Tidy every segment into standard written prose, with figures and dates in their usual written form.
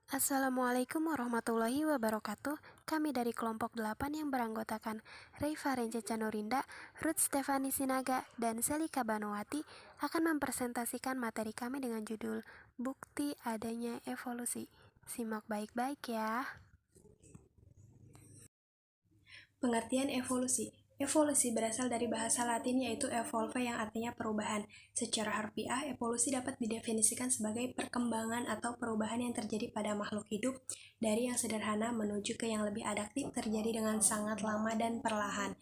Assalamualaikum warahmatullahi wabarakatuh. Kami dari kelompok 8 yang beranggotakan Reifa Renceca Nurinda, Ruth Stefani Sinaga, dan Selika Banowati akan mempresentasikan materi kami dengan judul Bukti Adanya Evolusi. Simak baik-baik ya. Pengertian evolusi. Evolusi berasal dari bahasa Latin yaitu evolve yang artinya perubahan. Secara harfiah, evolusi dapat didefinisikan sebagai perkembangan atau perubahan yang terjadi pada makhluk hidup dari yang sederhana menuju ke yang lebih adaptif terjadi dengan sangat lama dan perlahan.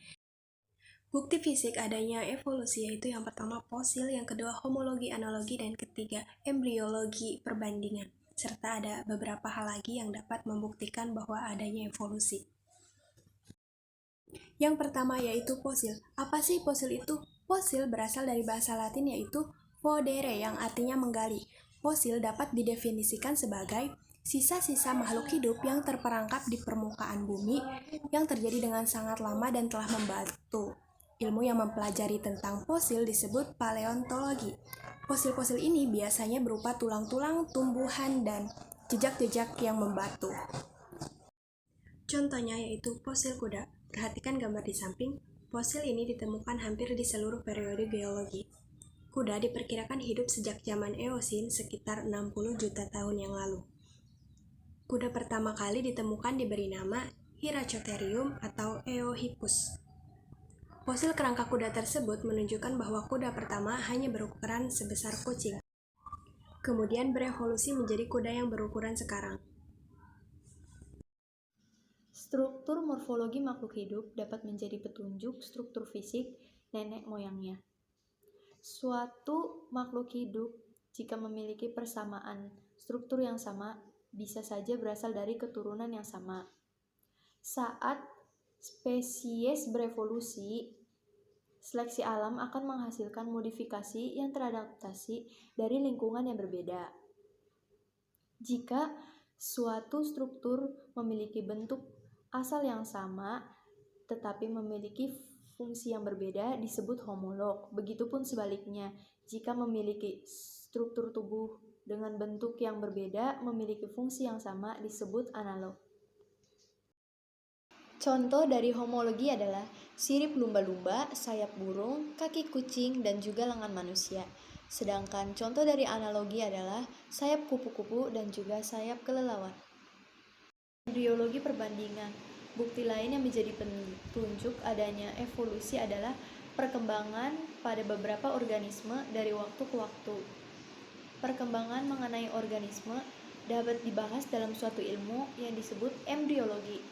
Bukti fisik adanya evolusi yaitu yang pertama fosil, yang kedua homologi analogi, dan ketiga embriologi perbandingan. Serta ada beberapa hal lagi yang dapat membuktikan bahwa adanya evolusi. Yang pertama yaitu fosil. Apa sih fosil itu? Fosil berasal dari bahasa Latin yaitu fodere yang artinya menggali. Fosil dapat didefinisikan sebagai sisa-sisa makhluk hidup yang terperangkap di permukaan bumi yang terjadi dengan sangat lama dan telah membatu. Ilmu yang mempelajari tentang fosil disebut paleontologi. Fosil-fosil ini biasanya berupa tulang-tulang, tumbuhan, dan jejak-jejak yang membatu. Contohnya yaitu fosil kuda. Perhatikan gambar di samping. Fosil ini ditemukan hampir di seluruh periode geologi. Kuda diperkirakan hidup sejak zaman Eosin sekitar 60 juta tahun yang lalu. Kuda pertama kali ditemukan diberi nama Hyracotherium atau Eohippus. Fosil kerangka kuda tersebut menunjukkan bahwa kuda pertama hanya berukuran sebesar kucing. Kemudian berevolusi menjadi kuda yang berukuran sekarang. Struktur morfologi makhluk hidup dapat menjadi petunjuk struktur fisik nenek moyangnya. Suatu makhluk hidup, jika memiliki persamaan struktur yang sama, bisa saja berasal dari keturunan yang sama. Saat spesies berevolusi, seleksi alam akan menghasilkan modifikasi yang teradaptasi dari lingkungan yang berbeda. Jika suatu struktur memiliki bentuk asal yang sama, tetapi memiliki fungsi yang berbeda disebut homolog. Begitupun sebaliknya, jika memiliki struktur tubuh dengan bentuk yang berbeda, memiliki fungsi yang sama disebut analog. Contoh dari homologi adalah sirip lumba-lumba, sayap burung, kaki kucing, dan juga lengan manusia. Sedangkan contoh dari analogi adalah sayap kupu-kupu dan juga sayap kelelawar. Embriologi perbandingan. Bukti lain yang menjadi petunjuk adanya evolusi adalah perkembangan pada beberapa organisme dari waktu ke waktu. Perkembangan mengenai organisme dapat dibahas dalam suatu ilmu yang disebut embriologi.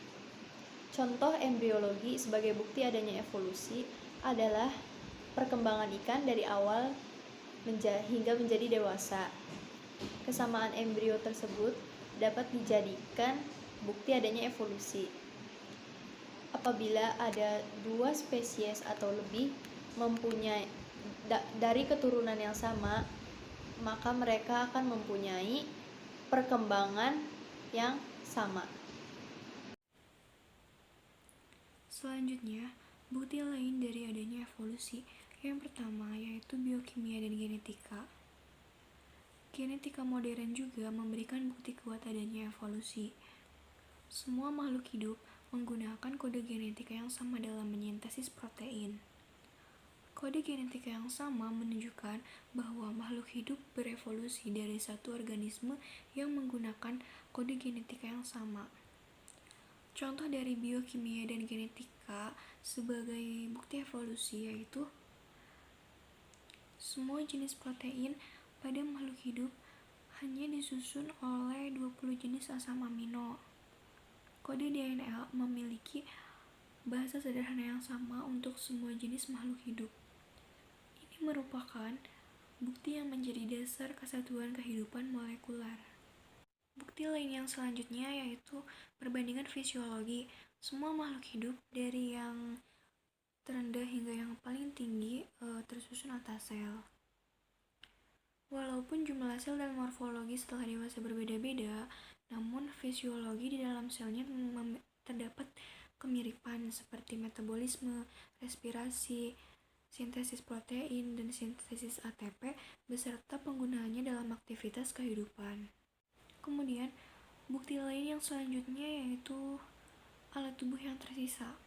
Contoh embriologi sebagai bukti adanya evolusi adalah perkembangan ikan dari awal hingga menjadi dewasa. Kesamaan embrio tersebut dapat dijadikan bukti adanya evolusi. Apabila ada dua spesies atau lebih mempunyai dari keturunan yang sama, maka mereka akan mempunyai perkembangan yang sama. Selanjutnya, bukti lain dari adanya evolusi. Yang pertama yaitu biokimia dan genetika. Genetika modern juga memberikan bukti kuat adanya evolusi. Semua makhluk hidup menggunakan kode genetika yang sama dalam menyintesis protein. Kode genetika yang sama menunjukkan bahwa makhluk hidup berevolusi dari satu organisme yang menggunakan kode genetika yang sama. Contoh dari biokimia dan genetika sebagai bukti evolusi yaitu semua jenis protein pada makhluk hidup hanya disusun oleh 20 jenis asam amino. Kode DNA memiliki bahasa sederhana yang sama untuk semua jenis makhluk hidup. Ini merupakan bukti yang menjadi dasar kesatuan kehidupan molekuler. Bukti lain yang selanjutnya yaitu perbandingan fisiologi. Semua makhluk hidup dari yang terendah hingga yang paling tinggi tersusun atas sel. Walaupun jumlah sel dan morfologi setelah dewasa berbeda-beda, namun fisiologi di dalam selnya terdapat kemiripan seperti metabolisme, respirasi, sintesis protein, dan sintesis ATP beserta penggunaannya dalam aktivitas kehidupan. Kemudian, Bukti lain yang selanjutnya yaitu alat tubuh yang tersisa.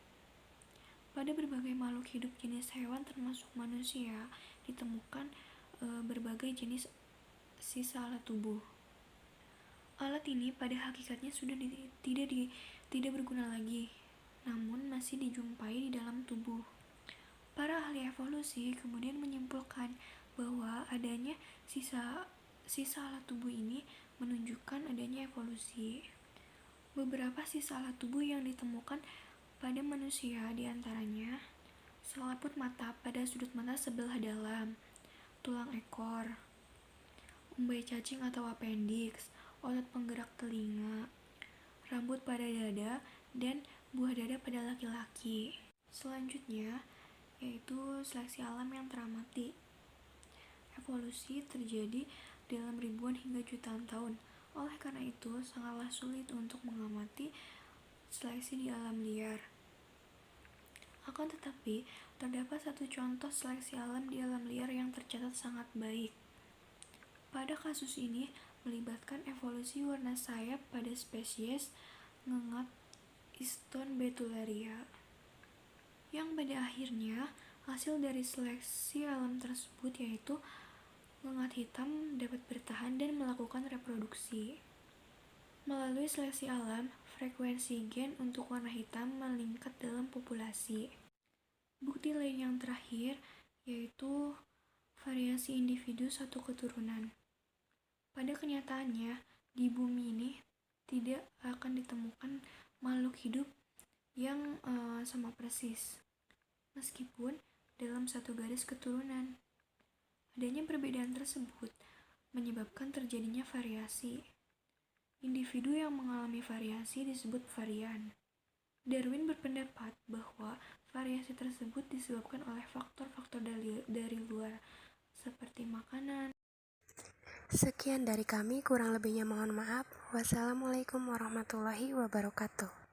Pada berbagai makhluk hidup jenis hewan termasuk manusia, ditemukan berbagai jenis sisa alat tubuh. Alat ini pada hakikatnya sudah tidak berguna lagi, namun masih dijumpai di dalam tubuh. Para ahli evolusi kemudian menyimpulkan bahwa adanya sisa alat tubuh ini menunjukkan adanya evolusi. Beberapa sisa alat tubuh yang ditemukan pada manusia diantaranya selaput mata pada sudut mata sebelah dalam, tulang ekor, umbai cacing atau appendix, otot penggerak telinga, rambut pada dada, dan buah dada pada laki-laki. Selanjutnya, yaitu seleksi alam yang teramati. Evolusi terjadi dalam ribuan hingga jutaan tahun. Oleh karena itu, sangatlah sulit untuk mengamati seleksi di alam liar. Akan tetapi, terdapat satu contoh seleksi alam di alam liar yang tercatat sangat baik. Pada kasus ini, melibatkan evolusi warna sayap pada spesies ngengat Easton betullaria, yang pada akhirnya hasil dari seleksi alam tersebut yaitu ngengat hitam dapat bertahan dan melakukan reproduksi. Melalui seleksi alam, frekuensi gen untuk warna hitam meningkat dalam populasi. Bukti lain yang terakhir yaitu variasi individu satu keturunan. Pada kenyataannya, di bumi ini tidak akan ditemukan makhluk hidup yang sama persis, meskipun dalam satu garis keturunan. Adanya perbedaan tersebut menyebabkan terjadinya variasi. Individu yang mengalami variasi disebut varian. Darwin berpendapat bahwa variasi tersebut disebabkan oleh faktor-faktor dari luar, seperti makanan. Sekian dari kami, kurang lebihnya mohon maaf. Wassalamualaikum warahmatullahi wabarakatuh.